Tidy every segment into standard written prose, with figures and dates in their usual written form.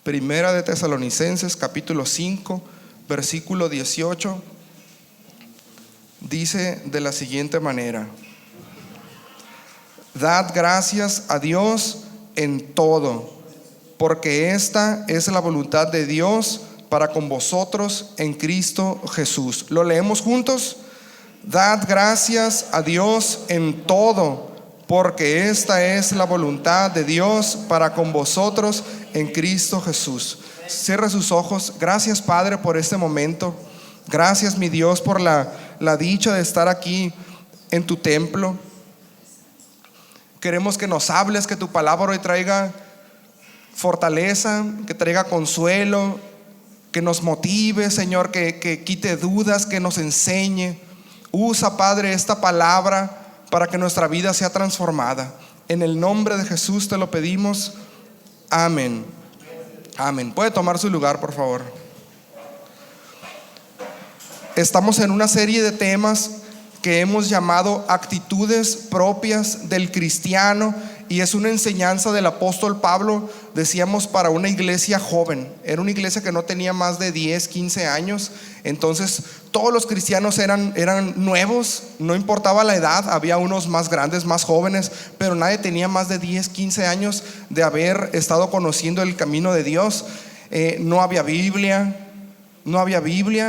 Primera de Tesalonicenses, capítulo 5, versículo 18, dice de la siguiente manera: Dad gracias a Dios en todo, porque esta es la voluntad de Dios para con vosotros en Cristo Jesús. ¿Lo leemos juntos? Dad gracias a Dios en todo, porque esta es la voluntad de Dios para con vosotros en Cristo Jesús. Cierre sus ojos. Gracias, Padre, por este momento. Gracias, mi Dios, por la dicha de estar aquí en tu templo. Queremos que nos hables, que tu palabra hoy traiga fortaleza, que traiga consuelo, que nos motive, Señor, que quite dudas, que nos enseñe. Usa, Padre, esta palabra para que nuestra vida sea transformada. En el nombre de Jesús te lo pedimos. Amén. Amén. Puede tomar su lugar, por favor. Estamos en una serie de temas que hemos llamado actitudes propias del cristiano, y es una enseñanza del apóstol Pablo, decíamos, para una iglesia joven. Era una iglesia que no tenía más de 10, 15 años. Entonces todos los cristianos eran nuevos, no importaba la edad. Había unos más grandes, más jóvenes, pero nadie tenía más de 10, 15 años de haber estado conociendo el camino de Dios. No había Biblia,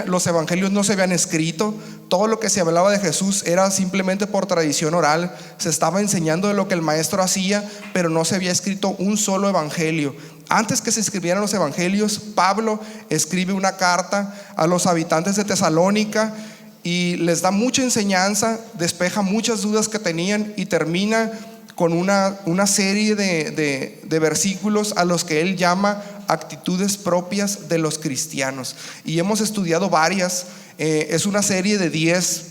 los evangelios no se habían escrito. Todo lo que se hablaba de Jesús era simplemente por tradición oral. Se estaba enseñando de lo que el maestro hacía, pero no se había escrito un solo evangelio. Antes que se escribieran los evangelios, Pablo escribe una carta a los habitantes de Tesalónica y les da mucha enseñanza, despeja muchas dudas que tenían y termina con una serie de versículos a los que él llama actitudes propias de los cristianos. Y hemos estudiado varias. Es una serie de 10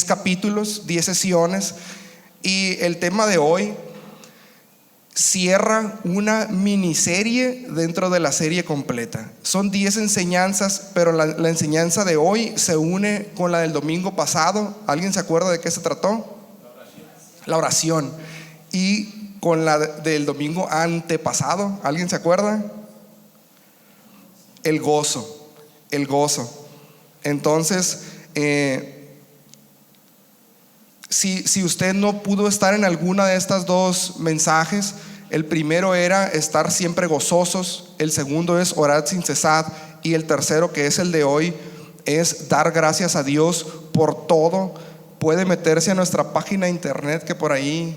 capítulos, 10 sesiones. Y el tema de hoy cierra una miniserie dentro de la serie completa. Son 10 enseñanzas, pero la enseñanza de hoy se une con la del domingo pasado. ¿Alguien se acuerda de qué se trató? La oración. Y con la del domingo antepasado, ¿alguien se acuerda? El gozo. Entonces, si usted no pudo estar en alguna de estas dos mensajes, el primero era estar siempre gozosos, el segundo es orar sin cesar, y el tercero, que es el de hoy, es dar gracias a Dios por todo. Puede meterse a nuestra página de internet, que por ahí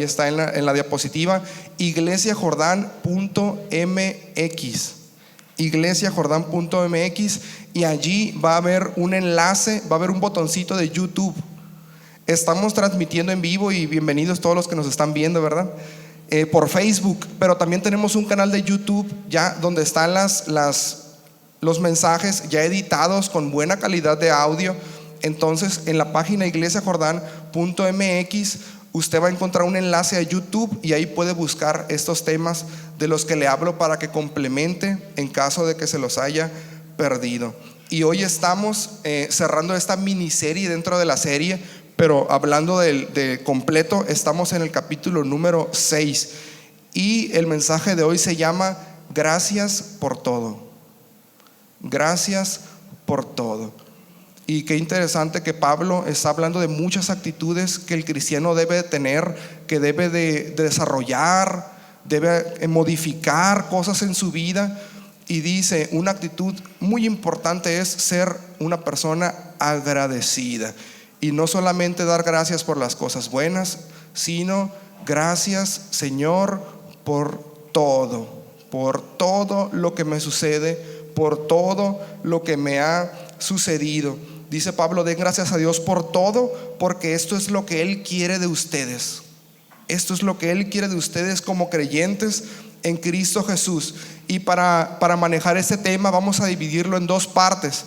está en la diapositiva, iglesiajordan.mx, y allí va a haber un enlace, va a haber un botoncito de YouTube. Estamos transmitiendo en vivo, y bienvenidos todos los que nos están viendo, ¿verdad? Por Facebook, pero también tenemos un canal de YouTube ya donde están los mensajes ya editados con buena calidad de audio. Entonces, en la página iglesiajordan.mx usted va a encontrar un enlace a YouTube, y ahí puede buscar estos temas de los que le hablo para que complemente en caso de que se los haya perdido. Y hoy estamos cerrando esta miniserie dentro de la serie, pero hablando de completo, estamos en el capítulo número 6, y el mensaje de hoy se llama Gracias por todo. Gracias por todo. Y qué interesante que Pablo está hablando de muchas actitudes que el cristiano debe tener, que debe de desarrollar, debe modificar cosas en su vida. Y dice, una actitud muy importante es ser una persona agradecida. Y no solamente dar gracias por las cosas buenas, sino gracias, Señor, por todo lo que me sucede, por todo lo que me ha sucedido. Dice Pablo, den gracias a Dios por todo, porque esto es lo que Él quiere de ustedes. Esto es lo que Él quiere de ustedes como creyentes en Cristo Jesús. Y para manejar este tema vamos a dividirlo en dos partes.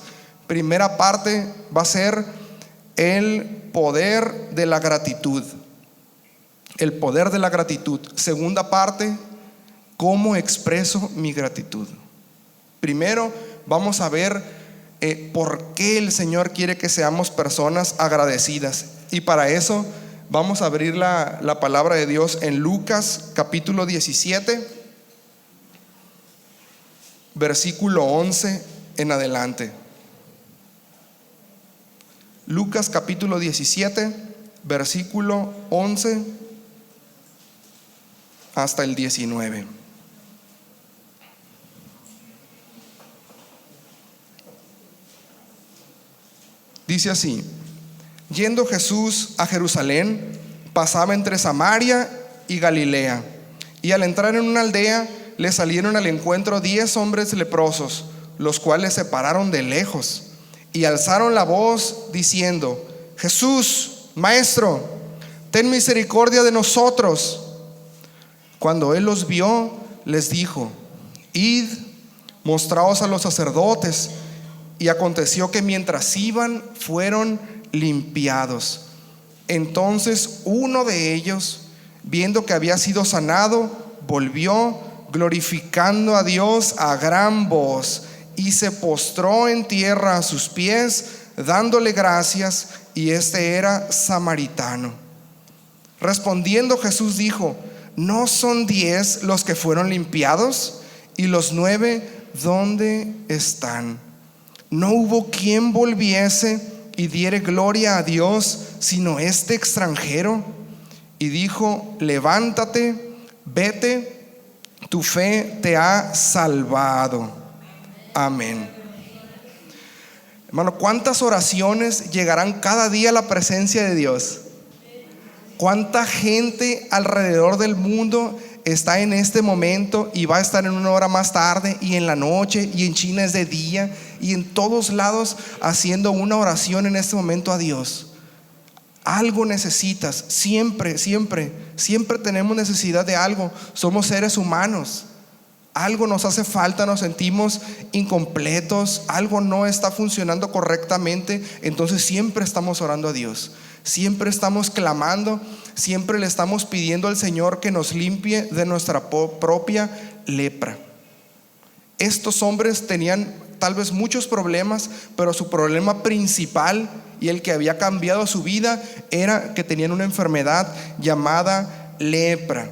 Primera parte va a ser el poder de la gratitud. El poder de la gratitud. Segunda parte, cómo expreso mi gratitud. Primero vamos a ver por qué el Señor quiere que seamos personas agradecidas. Y para eso vamos a abrir la palabra de Dios en Lucas capítulo 17. versículo 11 en adelante. Lucas capítulo 17, versículo 11 hasta el 19. Dice así: yendo Jesús a Jerusalén, pasaba entre Samaria y Galilea, y al entrar en una aldea le salieron al encuentro 10 hombres leprosos, los cuales se pararon de lejos y alzaron la voz diciendo: Jesús, Maestro, ten misericordia de nosotros. Cuando él los vio, les dijo: id, mostraos a los sacerdotes. Y aconteció que mientras iban, fueron limpiados. Entonces uno de ellos, viendo que había sido sanado, volvió glorificando a Dios a gran voz, y se postró en tierra a sus pies, dándole gracias, y este era samaritano. Respondiendo Jesús dijo: ¿no son 10 los que fueron limpiados? ¿Y los 9 dónde están? No hubo quien volviese y diere gloria a Dios, sino este extranjero. Y dijo: levántate, vete, tu fe te ha salvado. Amén. Hermano, ¿cuántas oraciones llegarán cada día a la presencia de Dios? ¿Cuánta gente alrededor del mundo está en este momento y va a estar en una hora más tarde, y en la noche, y en China es de día, y en todos lados haciendo una oración en este momento a Dios? Algo necesitas, siempre tenemos necesidad de algo. Somos seres humanos, algo nos hace falta, nos sentimos incompletos, algo no está funcionando correctamente. Entonces siempre estamos orando a Dios, siempre estamos clamando, siempre le estamos pidiendo al Señor que nos limpie de nuestra propia lepra. Estos hombres tenían tal vez muchos problemas, pero su problema principal y el que había cambiado su vida era que tenían una enfermedad llamada lepra.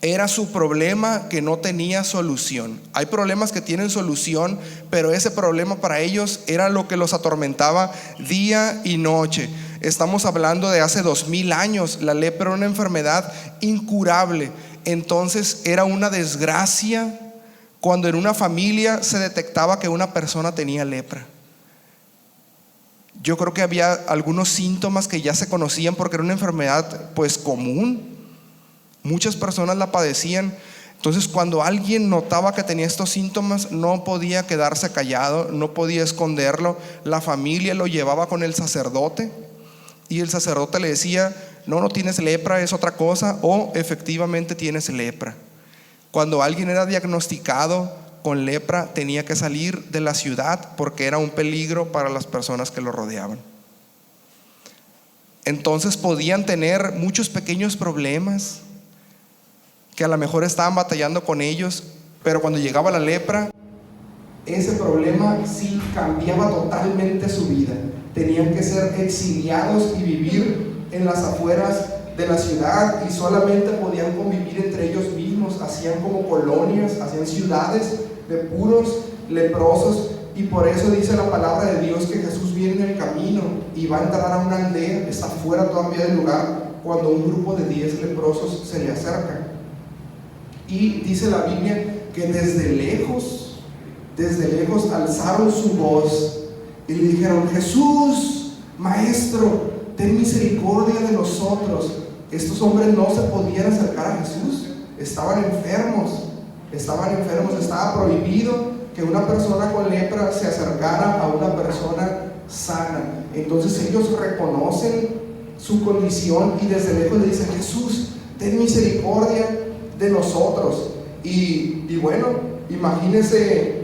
Era su problema que no tenía solución. Hay problemas que tienen solución, pero ese problema para ellos era lo que los atormentaba día y noche. Estamos hablando de hace 2000 años. La lepra era una enfermedad incurable. Entonces era una desgracia cuando en una familia se detectaba que una persona tenía lepra. Yo creo que había algunos síntomas que ya se conocían porque era una enfermedad pues común. Muchas personas la padecían. Entonces cuando alguien notaba que tenía estos síntomas, no podía quedarse callado, no podía esconderlo. La familia lo llevaba con el sacerdote y el sacerdote le decía: no tienes lepra, es otra cosa, o efectivamente tienes lepra. Cuando alguien era diagnosticado con lepra, tenía que salir de la ciudad porque era un peligro para las personas que lo rodeaban. Entonces podían tener muchos pequeños problemas que a lo mejor estaban batallando con ellos, pero cuando llegaba la lepra, ese problema sí cambiaba totalmente su vida. Tenían que ser exiliados y vivir en las afueras de la ciudad, y solamente podían convivir entre ellos mismos. Hacían como colonias, hacían ciudades de puros leprosos. Y por eso dice la palabra de Dios que Jesús viene en el camino y va a entrar a una aldea, está fuera todavía del lugar, cuando un grupo de 10 leprosos se le acerca. Y dice la Biblia que desde lejos alzaron su voz y le dijeron: Jesús, Maestro, ten misericordia de nosotros. Estos hombres no se podían acercar a Jesús, estaban enfermos, estaba prohibido que una persona con lepra se acercara a una persona sana. Entonces ellos reconocen su condición y desde lejos le dicen: Jesús, ten misericordia de nosotros. Y bueno, imagínense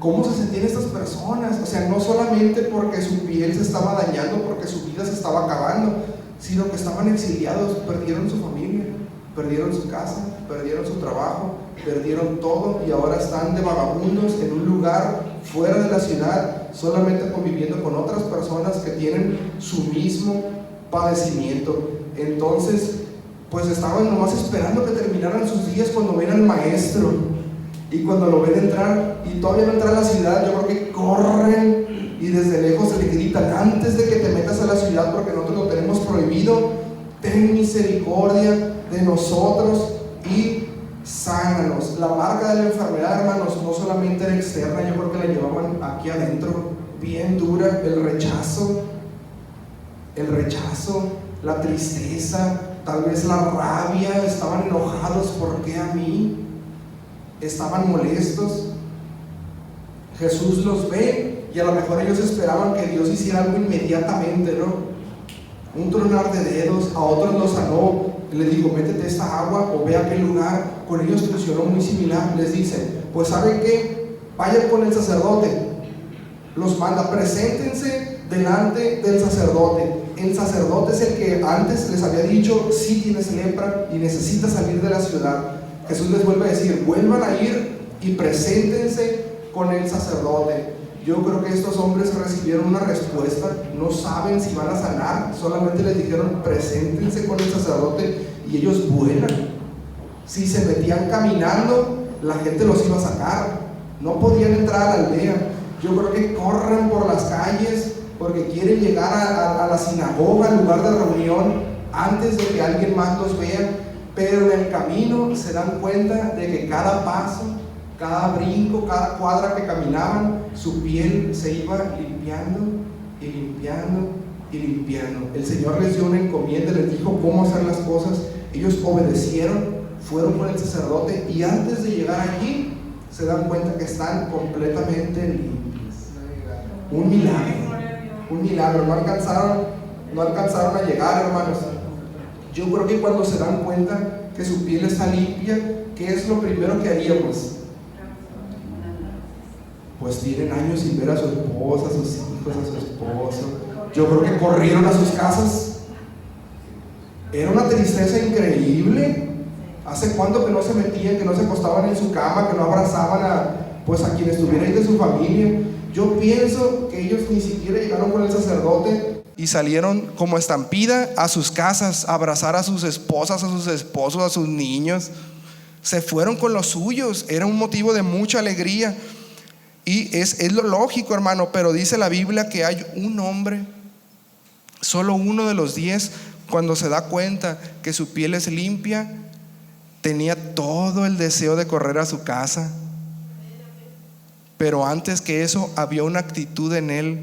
cómo se sentían estas personas. O sea, no solamente porque su piel se estaba dañando, porque su vida se estaba acabando, sino que estaban exiliados, perdieron su familia, perdieron su casa, perdieron su trabajo, perdieron todo, y ahora están de vagabundos en un lugar fuera de la ciudad, solamente conviviendo con otras personas que tienen su mismo padecimiento. Entonces pues estaban nomás esperando que terminaran sus días cuando ven al maestro. Y cuando lo ven entrar, y todavía no entra a la ciudad, yo creo que corren y desde lejos se le gritan: antes de que te metas a la ciudad, porque nosotros lo tenemos prohibido, ten misericordia de nosotros y sánanos. La marca de la enfermedad, hermanos, no solamente era externa, yo creo que la llevaban aquí adentro, bien dura. El rechazo, la tristeza, tal vez la rabia. Estaban enojados: ¿por qué a mí? Estaban molestos. Jesús los ve y a lo mejor ellos esperaban que Dios hiciera algo inmediatamente, ¿no? Un tronar de dedos. A otros los sanó, les digo: métete esta agua o ve a aquel lugar. Con ellos funcionó muy similar. Les dice: pues ¿saben qué? Vayan con el sacerdote. Los manda: preséntense delante del sacerdote. El sacerdote es el que antes les había dicho: si tienes lepra y necesitas salir de la ciudad. Jesús les vuelve a decir: vuelvan a ir y preséntense con el sacerdote. Yo creo que estos hombres recibieron una respuesta. No saben si van a sanar, solamente les dijeron: preséntense con el sacerdote, y ellos vuelan. Si se metían caminando, la gente los iba a sacar. No podían entrar a la aldea. Yo creo que corren por las calles porque quieren llegar a la sinagoga, al lugar de reunión, antes de que alguien más los vea. Pero en el camino se dan cuenta de que cada paso, cada brinco, cada cuadra que caminaban, su piel se iba limpiando y limpiando y limpiando. El Señor les dio una encomienda, les dijo cómo hacer las cosas. Ellos obedecieron, fueron con el sacerdote, y antes de llegar allí se dan cuenta que están completamente limpios. Un milagro. No alcanzaron a llegar, hermanos. Yo creo que cuando se dan cuenta que su piel está limpia, ¿qué es lo primero que haríamos? Pues tienen años sin ver a su esposa, a sus hijos, a su esposo. Yo creo que corrieron a sus casas. Era una tristeza increíble. ¿Hace cuánto que no se metían, que no se acostaban en su cama, que no abrazaban a quien estuviera ahí de su familia? Yo pienso que ellos ni siquiera llegaron con el sacerdote y salieron como estampida a sus casas a abrazar a sus esposas, a sus esposos, a sus niños. Se fueron con los suyos. Era un motivo de mucha alegría. Y es lo lógico, hermano. Pero dice la Biblia que hay un hombre, solo uno de los 10, cuando se da cuenta que su piel es limpia, tenía todo el deseo de correr a su casa. Pero antes que eso, había una actitud en él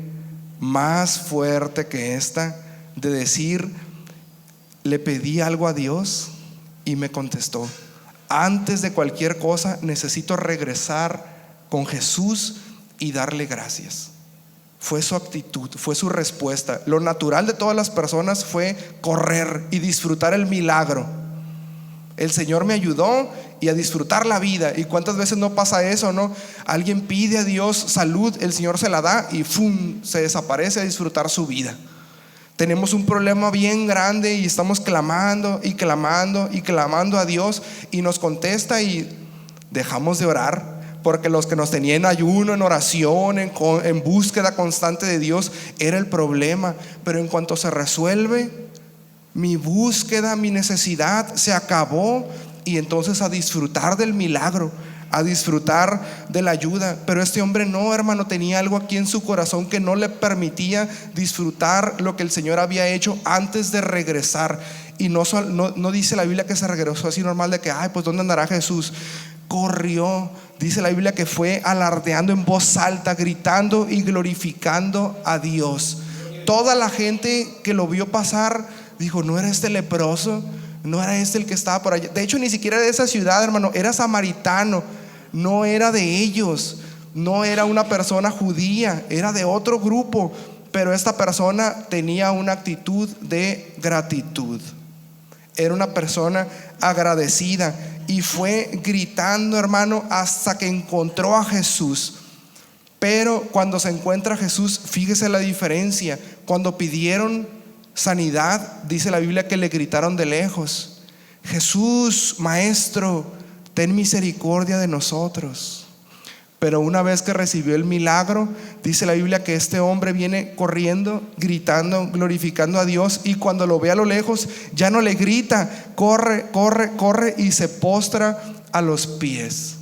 más fuerte que esta, de decir: le pedí algo a Dios y me contestó. Antes de cualquier cosa necesito regresar con Jesús y darle gracias. Fue su actitud, fue su respuesta. Lo natural de todas las personas fue correr y disfrutar el milagro. El Señor me ayudó y a disfrutar la vida. ¿Y cuántas veces no pasa eso, no? Alguien pide a Dios salud, el Señor se la da y ¡fum!, se desaparece a disfrutar su vida. Tenemos un problema bien grande y estamos clamando y clamando y clamando a Dios, y nos contesta y dejamos de orar. Porque los que nos tenían en ayuno, en oración, en búsqueda constante de Dios, era el problema. Pero en cuanto se resuelve, mi búsqueda, mi necesidad se acabó, y entonces a disfrutar del milagro, a disfrutar de la ayuda. Pero este hombre no, hermano, tenía algo aquí en su corazón que no le permitía disfrutar lo que el Señor había hecho antes de regresar. Y no dice la Biblia que se regresó así normal, de que pues ¿dónde andará Jesús? Corrió. Dice la Biblia que fue alardeando en voz alta, gritando y glorificando a Dios. Toda la gente que lo vio pasar dijo: ¿no era este leproso? ¿No era este el que estaba por allá? De hecho, ni siquiera era de esa ciudad, hermano. Era samaritano. No era de ellos. No era una persona judía. Era de otro grupo. Pero esta persona tenía una actitud de gratitud. Era una persona agradecida. Y fue gritando, hermano, hasta que encontró a Jesús. Pero cuando se encuentra a Jesús, fíjese la diferencia. Cuando pidieron sanidad, dice la Biblia que le gritaron de lejos: Jesús, Maestro, ten misericordia de nosotros. Pero una vez que recibió el milagro, dice la Biblia que este hombre viene corriendo, gritando, glorificando a Dios, y cuando lo ve a lo lejos ya no le grita: corre, corre, corre, y se postra a los pies.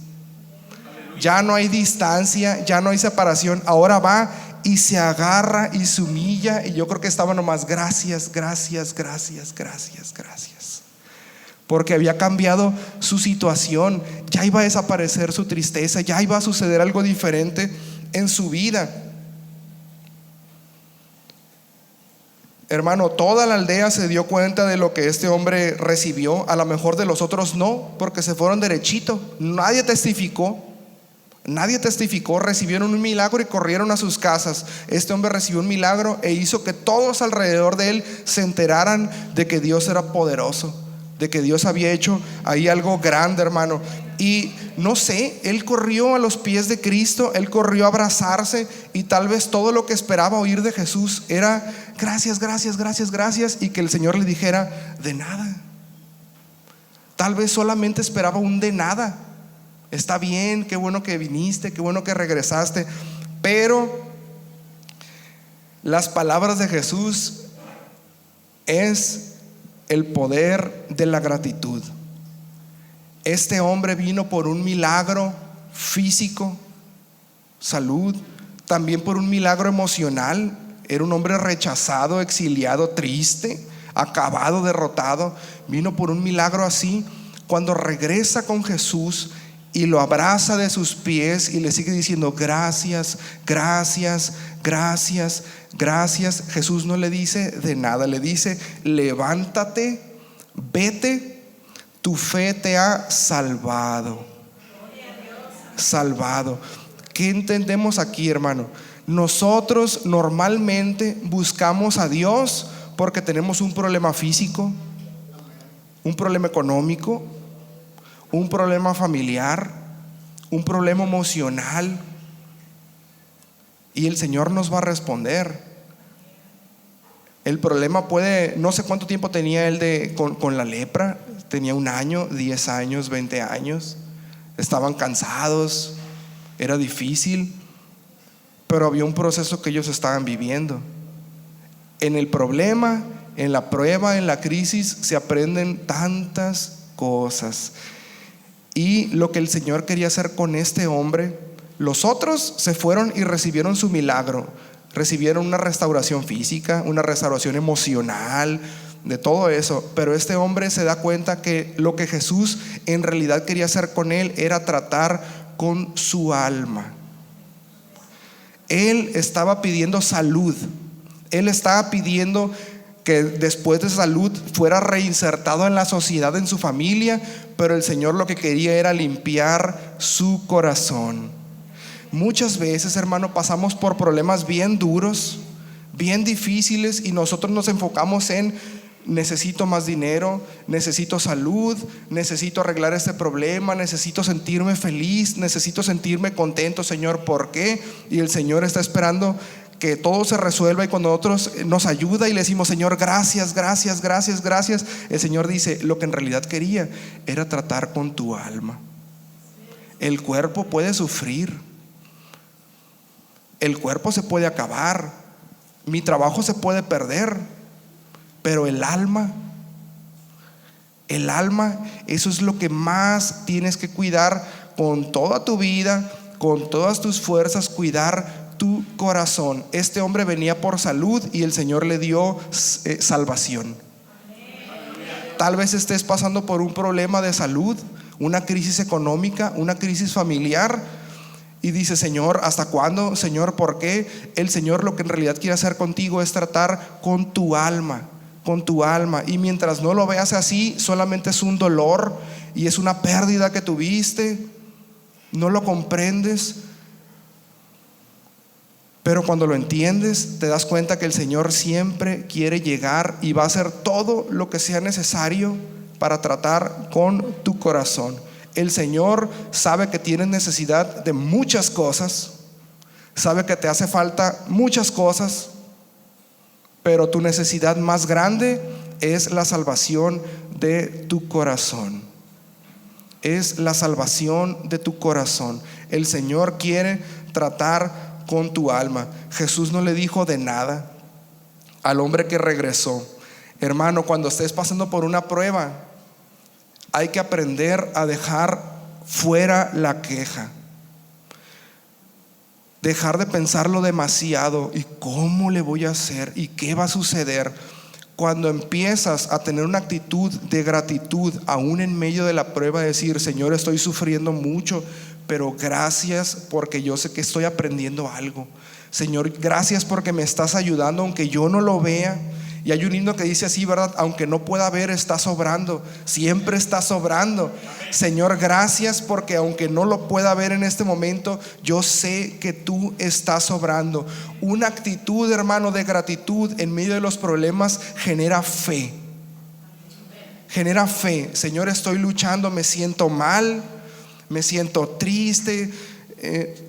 Ya no hay distancia, ya no hay separación. Ahora va y se agarra y se humilla. Y yo creo que estaba nomás, gracias, gracias, gracias, gracias, gracias. Porque había cambiado su situación. Ya iba a desaparecer su tristeza, ya iba a suceder algo diferente en su vida. Hermano, toda la aldea se dio cuenta de lo que este hombre recibió. A lo mejor de los otros no, porque se fueron derechito. Nadie testificó, recibieron un milagro y corrieron a sus casas. Este hombre recibió un milagro e hizo que todos alrededor de él se enteraran de que Dios era poderoso, de que Dios había hecho ahí algo grande, hermano. Y no sé, él corrió a los pies de Cristo, él corrió a abrazarse, y tal vez todo lo que esperaba oír de Jesús era gracias, gracias, gracias, gracias, y que el Señor le dijera de nada. Tal vez solamente esperaba un de nada. Está bien, qué bueno que viniste, qué bueno que regresaste. Pero las palabras de Jesús es el poder de la gratitud. Este hombre vino por un milagro físico, salud, también por un milagro emocional. Era un hombre rechazado, exiliado, triste, acabado, derrotado. Vino por un milagro así. Cuando regresa con Jesús y lo abraza de sus pies y le sigue diciendo gracias, gracias, gracias, gracias, Jesús no le dice de nada, le dice levántate, vete, tu fe te ha salvado. Salvado. ¿Qué entendemos aquí, hermano? Nosotros normalmente buscamos a Dios porque tenemos un problema físico, un problema económico, un problema familiar, un problema emocional, y el Señor nos va a responder. El problema puede, no sé cuánto tiempo tenía él con la lepra. Tenía 1 año, 10 años, 20 años. Estaban cansados, era difícil, pero había un proceso que ellos estaban viviendo. En el problema, en la prueba, en la crisis, se aprenden tantas cosas. Y lo que el Señor quería hacer con este hombre, los otros se fueron y recibieron su milagro. Recibieron una restauración física, una restauración emocional, de todo eso. Pero este hombre se da cuenta que lo que Jesús en realidad quería hacer con él era tratar con su alma. Él estaba pidiendo salud. Él estaba pidiendo que después de salud fuera reinsertado en la sociedad, en su familia. Pero el Señor lo que quería era limpiar su corazón. Muchas veces, hermano, pasamos por problemas bien duros, bien difíciles, y nosotros nos enfocamos en necesito más dinero, necesito salud, necesito arreglar este problema, necesito sentirme feliz, necesito sentirme contento. Señor, ¿por qué? Y el Señor está esperando que todo se resuelva, y cuando nosotros nos ayuda y le decimos Señor, gracias, gracias, gracias, gracias, el Señor dice, lo que en realidad quería era tratar con tu alma. El cuerpo puede sufrir, el cuerpo se puede acabar, mi trabajo se puede perder, pero el alma, eso es lo que más tienes que cuidar con toda tu vida, con todas tus fuerzas, cuidar tu corazón. Este hombre venía por salud y el Señor le dio salvación. Tal vez estés pasando por un problema de salud, una crisis económica, una crisis familiar, y dice, Señor, ¿hasta cuándo? Señor, ¿por qué? El Señor lo que en realidad quiere hacer contigo es tratar con tu alma, con tu alma. Y mientras no lo veas así, solamente es un dolor y es una pérdida que tuviste, no lo comprendes. Pero cuando lo entiendes, te das cuenta que el Señor siempre quiere llegar y va a hacer todo lo que sea necesario para tratar con tu corazón. El Señor sabe que tienes necesidad de muchas cosas, sabe que te hace falta muchas cosas, pero tu necesidad más grande es la salvación de tu corazón. Es la salvación de tu corazón. El Señor quiere tratar con tu alma. Jesús no le dijo de nada al hombre que regresó. Hermano, cuando estés pasando por una prueba, hay que aprender a dejar fuera la queja. dejar de pensarlo demasiado y cómo le voy a hacer y qué va a suceder. Cuando empiezas a tener una actitud de gratitud, aún en medio de la prueba, decir: Señor, estoy sufriendo mucho, pero gracias porque yo sé que estoy aprendiendo algo. Señor, gracias porque me estás ayudando aunque yo no lo vea. Y hay un himno que dice así, ¿verdad? Aunque no pueda ver, está sobrando, siempre está sobrando. Señor, gracias porque aunque no lo pueda ver en este momento, yo sé que tú estás sobrando. Una actitud, hermano, de gratitud en medio de los problemas genera fe. Genera fe. Señor, estoy luchando, me siento mal, me siento triste,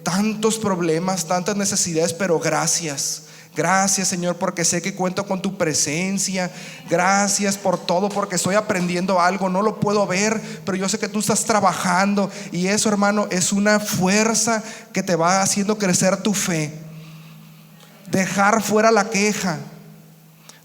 tantos problemas, tantas necesidades, pero gracias. Gracias, Señor, porque sé que cuento con tu presencia. Gracias por todo, porque estoy aprendiendo algo. No lo puedo ver, pero yo sé que tú estás trabajando. Y eso, hermano, es una fuerza que te va haciendo crecer tu fe. Dejar fuera la queja.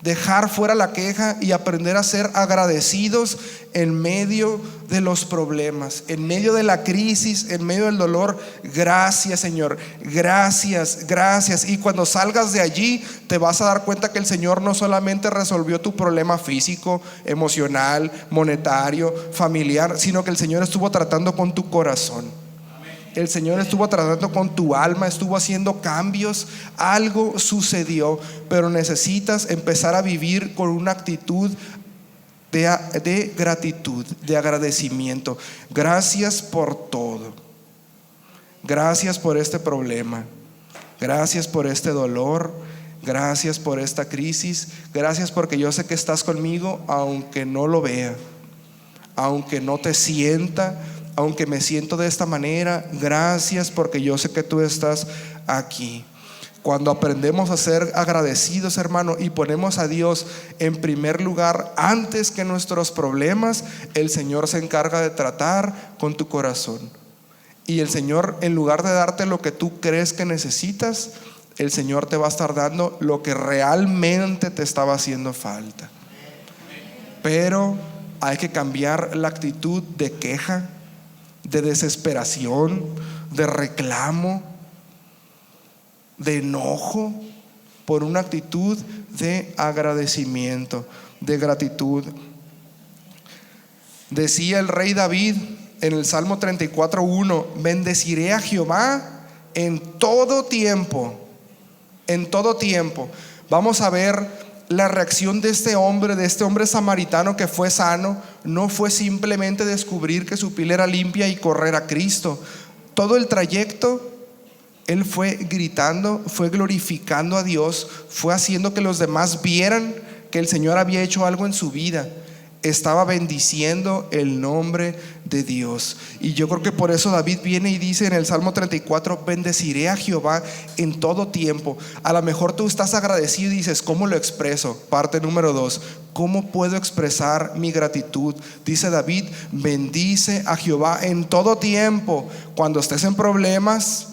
Dejar fuera la queja y aprender a ser agradecidos en medio de los problemas, en medio de la crisis, en medio del dolor. Gracias, Señor, gracias, gracias. Y cuando salgas de allí te vas a dar cuenta que el Señor no solamente resolvió tu problema físico, emocional, monetario, familiar, sino que el Señor estuvo tratando con tu corazón. El Señor estuvo tratando con tu alma, estuvo haciendo cambios. Algo sucedió, pero necesitas empezar a vivir con una actitud de gratitud, de agradecimiento. Gracias por todo. Gracias por este problema. Gracias por este dolor. Gracias por esta crisis. Gracias porque yo sé que estás conmigo aunque no lo vea, aunque no te sienta, aunque me siento de esta manera. Gracias porque yo sé que tú estás aquí. Cuando aprendemos a ser agradecidos, hermano, y ponemos a Dios en primer lugar antes que nuestros problemas, el Señor se encarga de tratar con tu corazón. Y el Señor, en lugar de darte lo que tú crees que necesitas, el Señor te va a estar dando lo que realmente te estaba haciendo falta. Pero hay que cambiar la actitud de queja, de desesperación, de reclamo, de enojo, por una actitud de agradecimiento, de gratitud. Decía el rey David en el Salmo 34:1: bendeciré a Jehová en todo tiempo. En todo tiempo. Vamos a ver la reacción de este hombre samaritano que fue sano. No fue simplemente descubrir que su piel era limpia y correr a Cristo. Todo el trayecto él fue gritando, fue glorificando a Dios, fue haciendo que los demás vieran que el Señor había hecho algo en su vida. Estaba bendiciendo el nombre de Dios. Y yo creo que por eso David viene y dice en el Salmo 34: bendeciré a Jehová en todo tiempo. A lo mejor tú estás agradecido y dices: ¿cómo lo expreso? Parte número 2: ¿cómo puedo expresar mi gratitud? Dice David: bendice a Jehová en todo tiempo. Cuando estés en problemas,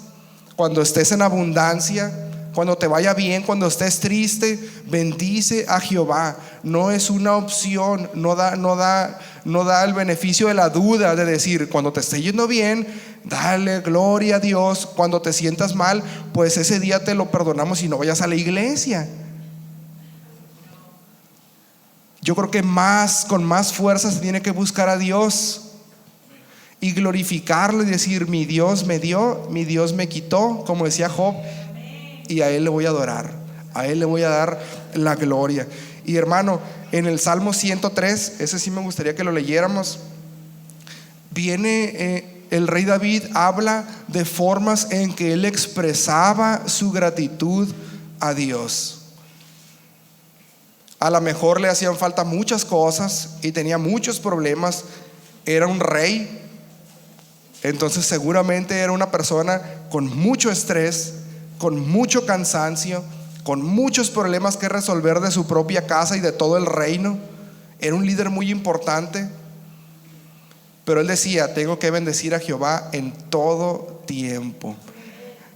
cuando estés en abundancia, cuando te vaya bien, cuando estés triste, bendice a Jehová. No es una opción, no da el beneficio de la duda de decir: cuando te esté yendo bien, dale gloria a Dios. Cuando te sientas mal, pues ese día te lo perdonamos y no vayas a la iglesia. Yo creo que con más fuerza se tiene que buscar a Dios y glorificarlo y decir: mi Dios me dio, mi Dios me quitó, como decía Job, y a Él le voy a adorar, a Él le voy a dar la gloria. Y hermano, en el Salmo 103, ese sí me gustaría que lo leyéramos. Viene el rey David, habla de formas en que él expresaba su gratitud a Dios. A lo mejor le hacían falta muchas cosas y tenía muchos problemas. Era un rey, entonces seguramente era una persona con mucho estrés, con mucho cansancio, con muchos problemas que resolver de su propia casa y de todo el reino. Era un líder muy importante, pero él decía: tengo que bendecir a Jehová en todo tiempo.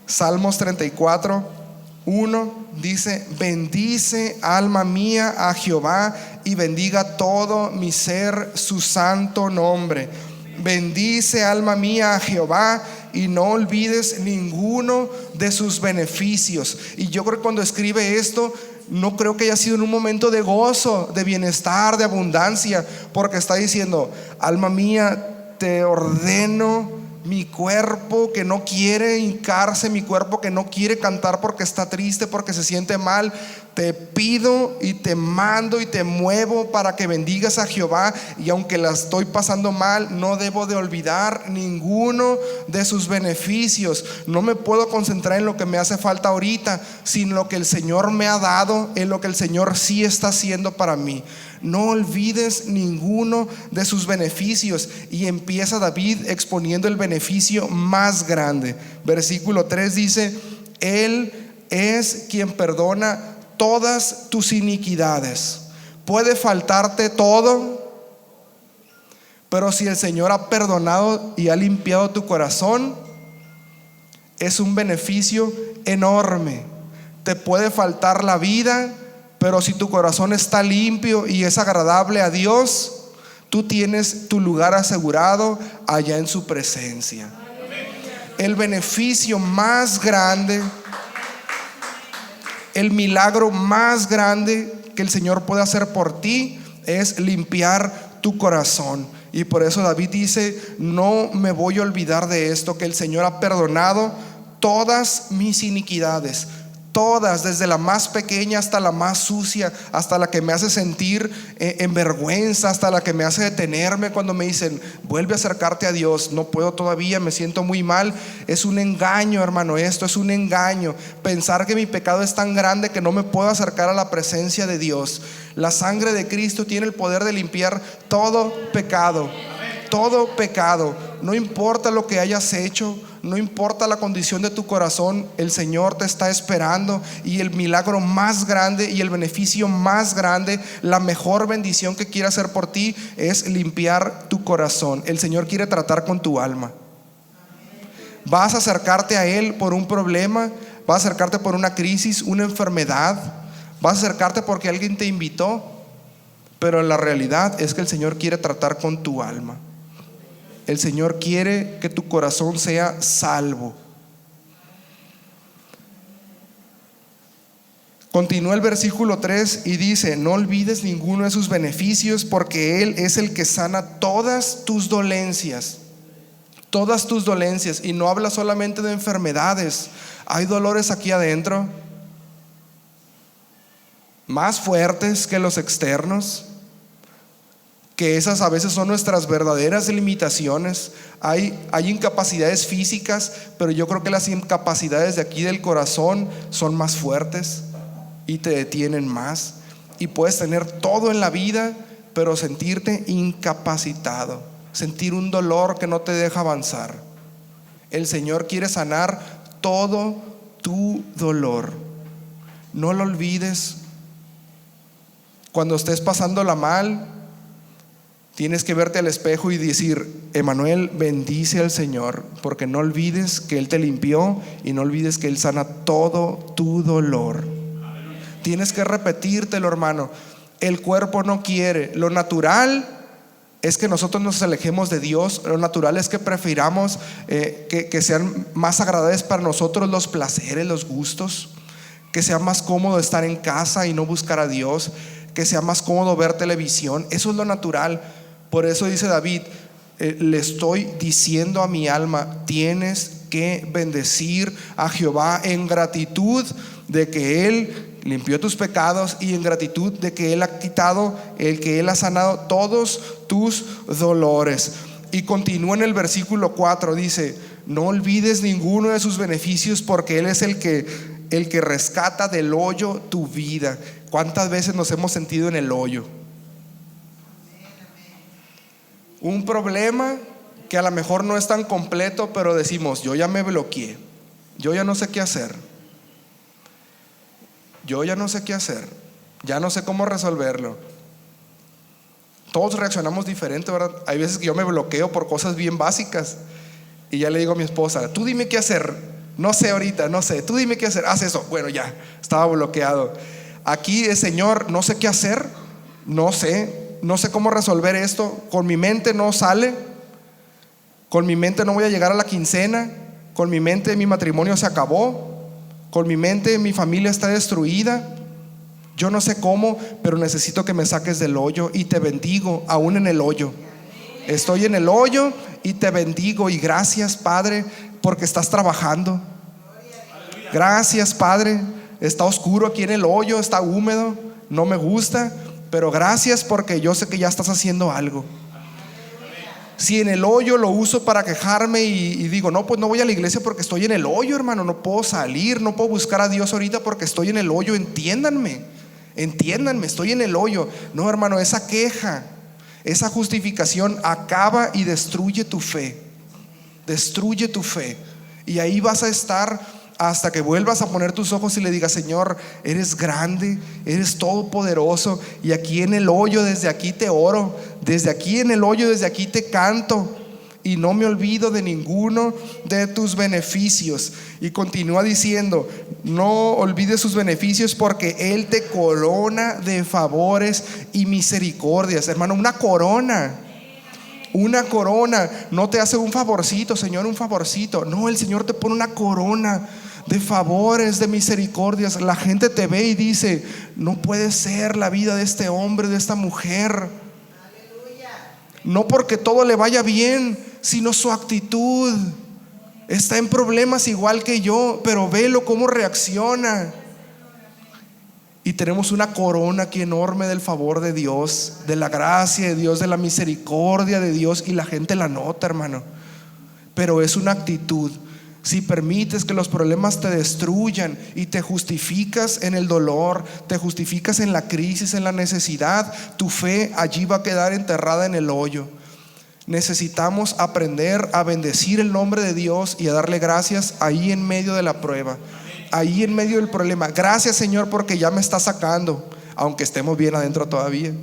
Salmos 34:1 dice: bendice alma mía a Jehová y bendiga todo mi ser su santo nombre. Bendice alma mía a Jehová, y no olvides ninguno de sus beneficios. Y yo creo que cuando escribe esto, no creo que haya sido en un momento de gozo, de bienestar, de abundancia, porque está diciendo: alma mía, te ordeno mi cuerpo que no quiere hincarse, mi cuerpo que no quiere cantar porque está triste, porque se siente mal. Te pido y te mando y te muevo para que bendigas a Jehová, y aunque la estoy pasando mal, no debo de olvidar ninguno de sus beneficios. No me puedo concentrar en lo que me hace falta ahorita, sino en lo que el Señor me ha dado, en lo que el Señor sí está haciendo para mí. No olvides ninguno de sus beneficios. Y empieza David exponiendo el beneficio más grande. Versículo 3 dice: Él es quien perdona todas tus iniquidades. Puede faltarte todo, pero si el Señor ha perdonado y ha limpiado tu corazón, es un beneficio enorme. Te puede faltar la vida, pero si tu corazón está limpio y es agradable a Dios, tú tienes tu lugar asegurado allá en su presencia. El beneficio más grande, el milagro más grande que el Señor puede hacer por ti es limpiar tu corazón. Y por eso David dice: no me voy a olvidar de esto, que el Señor ha perdonado todas mis iniquidades. Todas, desde la más pequeña hasta la más sucia, hasta la que me hace sentir en vergüenza, hasta la que me hace detenerme cuando me dicen: vuelve a acercarte a Dios. No puedo todavía, me siento muy mal. Es un engaño, hermano, esto es un engaño. Pensar que mi pecado es tan grande que no me puedo acercar a la presencia de Dios. La sangre de Cristo tiene el poder de limpiar todo pecado. Todo pecado, no importa lo que hayas hecho, no importa la condición de tu corazón, el Señor te está esperando. Y el milagro más grande y el beneficio más grande, la mejor bendición que quiere hacer por ti, es limpiar tu corazón. El Señor quiere tratar con tu alma. Vas a acercarte a Él por un problema, vas a acercarte por una crisis, una enfermedad, vas a acercarte porque alguien te invitó, pero la realidad es que el Señor quiere tratar con tu alma. El Señor quiere que tu corazón sea salvo. Continúa el versículo 3 y dice: no olvides ninguno de sus beneficios, porque Él es el que sana todas tus dolencias. Todas tus dolencias. Y no habla solamente de enfermedades. Hay dolores aquí adentro más fuertes que los externos, que esas a veces son nuestras verdaderas limitaciones. Hay incapacidades físicas, pero yo creo que las incapacidades de aquí del corazón son más fuertes y te detienen más. Y puedes tener todo en la vida, pero sentirte incapacitado, sentir un dolor que no te deja avanzar. El Señor quiere sanar todo tu dolor. No lo olvides. Cuando estés pasándola mal, tienes que verte al espejo y decir: Emanuel, bendice al Señor, porque no olvides que Él te limpió y no olvides que Él sana todo tu dolor. Tienes que repetírtelo, hermano. El cuerpo no quiere. Lo natural es que nosotros nos alejemos de Dios. Lo natural es que prefiramos que sean más agradables para nosotros los placeres, los gustos, que sea más cómodo estar en casa y no buscar a Dios, que sea más cómodo ver televisión. Eso es lo natural. Por eso dice David: le estoy diciendo a mi alma, tienes que bendecir a Jehová en gratitud de que Él limpió tus pecados y en gratitud de que Él ha quitado, que Él ha sanado todos tus dolores. Y continúa en el versículo 4, dice: no olvides ninguno de sus beneficios, porque Él es el que rescata del hoyo tu vida. ¿Cuántas veces nos hemos sentido en el hoyo? Un problema que a lo mejor no es tan completo, pero decimos: yo ya me bloqueé, yo ya no sé qué hacer, yo ya no sé qué hacer, ya no sé cómo resolverlo. Todos reaccionamos diferente, ¿verdad? Hay veces que yo me bloqueo por cosas bien básicas y ya le digo a mi esposa: tú dime qué hacer, no sé ahorita, no sé, tú dime qué hacer, haz eso. Bueno, ya estaba bloqueado. Aquí es: Señor, no sé qué hacer, no sé cómo resolver esto, con mi mente no sale. Con mi mente no voy a llegar a la quincena. Con mi mente mi matrimonio se acabó. Con mi mente mi familia está destruida. Yo no sé cómo, pero necesito que me saques del hoyo, y te bendigo aún en el hoyo. Estoy en el hoyo y te bendigo, y gracias, Padre, porque estás trabajando. Gracias, Padre. Está oscuro aquí en el hoyo, está húmedo, no me gusta, pero gracias porque yo sé que ya estás haciendo algo. Si en el hoyo lo uso para quejarme y digo, no, pues no voy a la iglesia porque estoy en el hoyo, hermano, no puedo salir, no puedo buscar a Dios ahorita porque estoy en el hoyo, entiéndanme, estoy en el hoyo. No, hermano, esa queja, esa justificación acaba y destruye tu fe. Destruye tu fe. Y ahí vas a estar hasta que vuelvas a poner tus ojos y le digas: Señor, eres grande, eres todopoderoso, y aquí en el hoyo, desde aquí te oro, desde aquí en el hoyo, desde aquí te canto, y no me olvido de ninguno de tus beneficios. Y continúa diciendo: no olvides sus beneficios, porque Él te corona de favores y misericordias. Hermano, una corona no te hace un favorcito, Señor, un favorcito. No, el Señor te pone una corona de favores, de misericordias. La gente te ve y dice: no puede ser la vida de este hombre, de esta mujer. No porque todo le vaya bien, sino su actitud. Está en problemas igual que yo, pero velo cómo reacciona. Y tenemos una corona aquí enorme del favor de Dios, de la gracia de Dios, de la misericordia de Dios, y la gente la nota, hermano. Pero es una actitud. Si permites que los problemas te destruyan y te justificas en el dolor, te justificas en la crisis, en la necesidad, tu fe allí va a quedar enterrada en el hoyo. Necesitamos aprender a bendecir el nombre de Dios y a darle gracias ahí en medio de la prueba, ahí en medio del problema. Gracias, Señor, porque ya me está sacando, aunque estemos bien adentro todavía.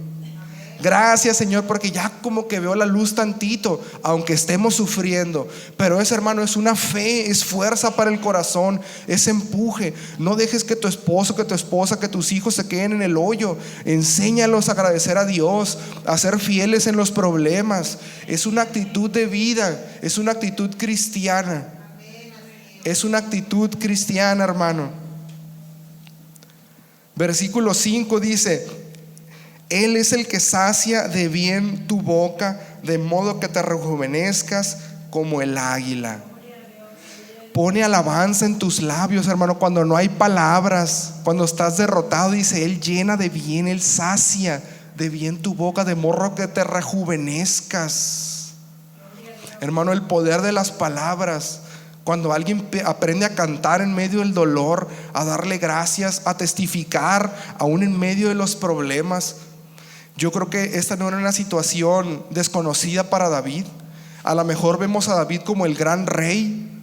Gracias, Señor, porque ya como que veo la luz tantito, aunque estemos sufriendo. Pero eso, hermano, es una fe, es fuerza para el corazón, es empuje. No dejes que tu esposo, que tu esposa, que tus hijos se queden en el hoyo. Enséñalos a agradecer a Dios, a ser fieles en los problemas. Es una actitud de vida, es una actitud cristiana. Es una actitud cristiana, hermano. Versículo 5 dice: Él es el que sacia de bien tu boca, de modo que te rejuvenezcas como el águila. Pone alabanza en tus labios, hermano, cuando no hay palabras, cuando estás derrotado. Dice: Él llena de bien, Él sacia de bien tu boca, de modo que te rejuvenezcas. Hermano, el poder de las palabras. Cuando alguien aprende a cantar en medio del dolor, a darle gracias, a testificar aún en medio de los problemas. Yo creo que esta no era una situación desconocida para David. A lo mejor vemos a David como el gran rey,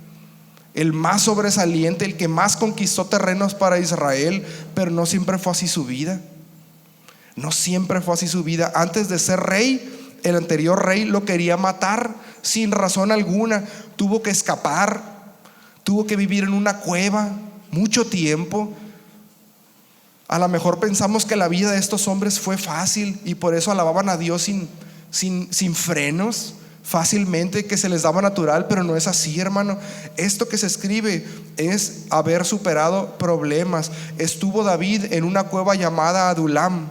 el más sobresaliente, el que más conquistó terrenos para Israel, pero no siempre fue así su vida. No siempre fue así su vida. Antes de ser rey, el anterior rey lo quería matar sin razón alguna. Tuvo que escapar, tuvo que vivir en una cueva mucho tiempo. A lo mejor pensamos que la vida de estos hombres fue fácil y por eso alababan a Dios sin frenos, fácilmente, que se les daba natural, pero no es así, hermano. Esto que se escribe es haber superado problemas. Estuvo David en una cueva llamada Adulam.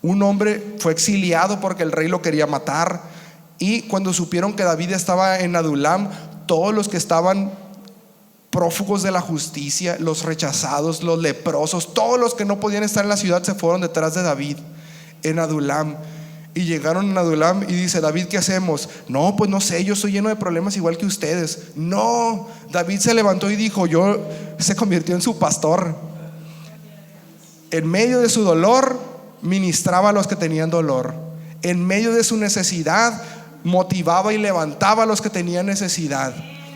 Un hombre fue exiliado porque el rey lo quería matar, y cuando supieron que David estaba en Adulam, todos los que estaban prófugos de la justicia, los rechazados, los leprosos, todos los que no podían estar en la ciudad, se fueron detrás de David en Adulam. Y llegaron en Adulam y dice: David, ¿qué hacemos? No, pues no sé, yo estoy lleno de problemas igual que ustedes. No, David se levantó y dijo: se convirtió en su pastor. En medio de su dolor, ministraba a los que tenían dolor. En medio de su necesidad, motivaba y levantaba a los que tenían necesidad.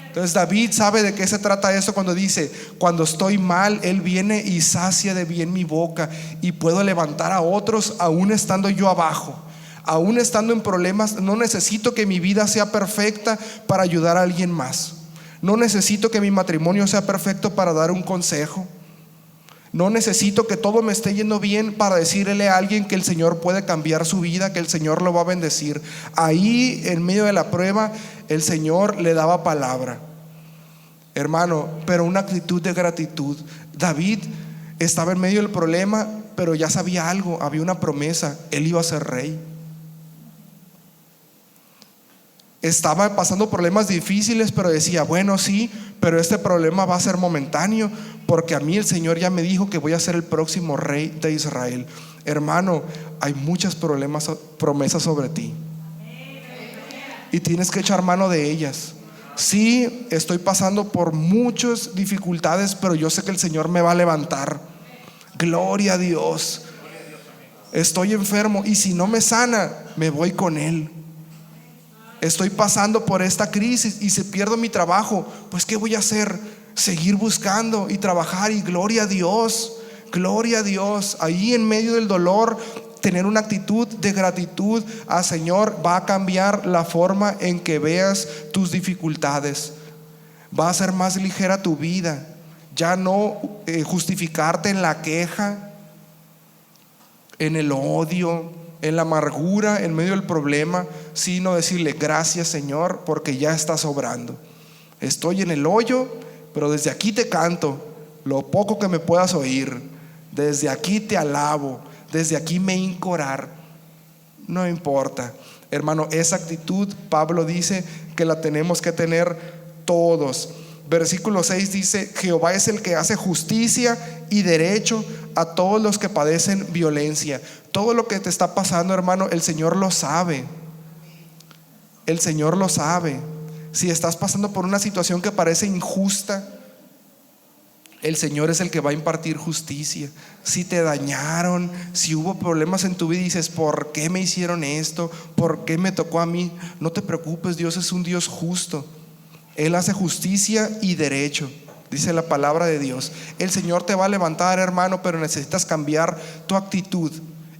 Entonces David sabe de qué se trata esto cuando dice: cuando estoy mal, Él viene y sacia de bien mi boca, y puedo levantar a otros aún estando yo abajo, aún estando en problemas. No necesito que mi vida sea perfecta para ayudar a alguien más. No necesito que mi matrimonio sea perfecto para dar un consejo. No necesito que todo me esté yendo bien para decirle a alguien que el Señor puede cambiar su vida, que el Señor lo va a bendecir. Ahí en medio de la prueba el Señor le daba palabra, hermano, pero una actitud de gratitud. David estaba en medio del problema, pero ya sabía algo, había una promesa: él iba a ser rey. Estaba pasando problemas difíciles, pero decía, bueno, sí, pero este problema va a ser momentáneo, porque a mí el Señor ya me dijo que voy a ser el próximo rey de Israel. Hermano, hay muchas promesas sobre ti, y tienes que echar mano de ellas. Sí, estoy pasando por muchas dificultades, pero yo sé que el Señor me va a levantar. Gloria a Dios. Estoy enfermo, y si no me sana, me voy con Él. Estoy pasando por esta crisis, y si pierdo mi trabajo, pues ¿qué voy a hacer? Seguir buscando y trabajar, y gloria a Dios, gloria a Dios. Ahí en medio del dolor, tener una actitud de gratitud al Señor va a cambiar la forma en que veas tus dificultades. Va a ser más ligera tu vida. Ya no justificarte en la queja, en el odio, en la amargura, en medio del problema, sino decirle: gracias, Señor, porque ya estás obrando. Estoy en el hoyo, pero desde aquí te canto lo poco que me puedas oír. Desde aquí te alabo, desde aquí me hinco a orar. No importa, hermano, esa actitud Pablo dice que la tenemos que tener todos. Versículo 6 dice: Jehová es el que hace justicia y derecho a todos los que padecen violencia. Todo lo que te está pasando, hermano, el Señor lo sabe. El Señor lo sabe. Si estás pasando por una situación que parece injusta, el Señor es el que va a impartir justicia. Si te dañaron, si hubo problemas en tu vida y dices: ¿por qué me hicieron esto? ¿Por qué me tocó a mí? No te preocupes, Dios es un Dios justo. Él hace justicia y derecho, dice la palabra de Dios. El Señor te va a levantar, hermano, pero necesitas cambiar tu actitud.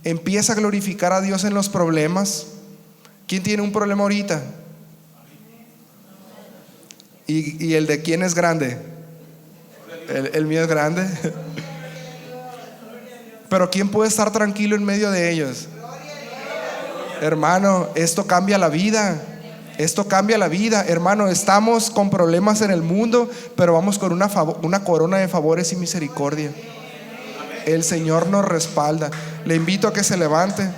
Empieza a glorificar a Dios en los problemas. ¿Quién tiene un problema ahorita? ¿Y el de quién es grande? El mío es grande. Pero ¿quién puede estar tranquilo en medio de ellos? Hermano, esto cambia la vida. Esto cambia la vida, hermano. Estamos con problemas en el mundo, pero vamos con una corona de favores y misericordia. El Señor nos respalda. Le invito a que se levante.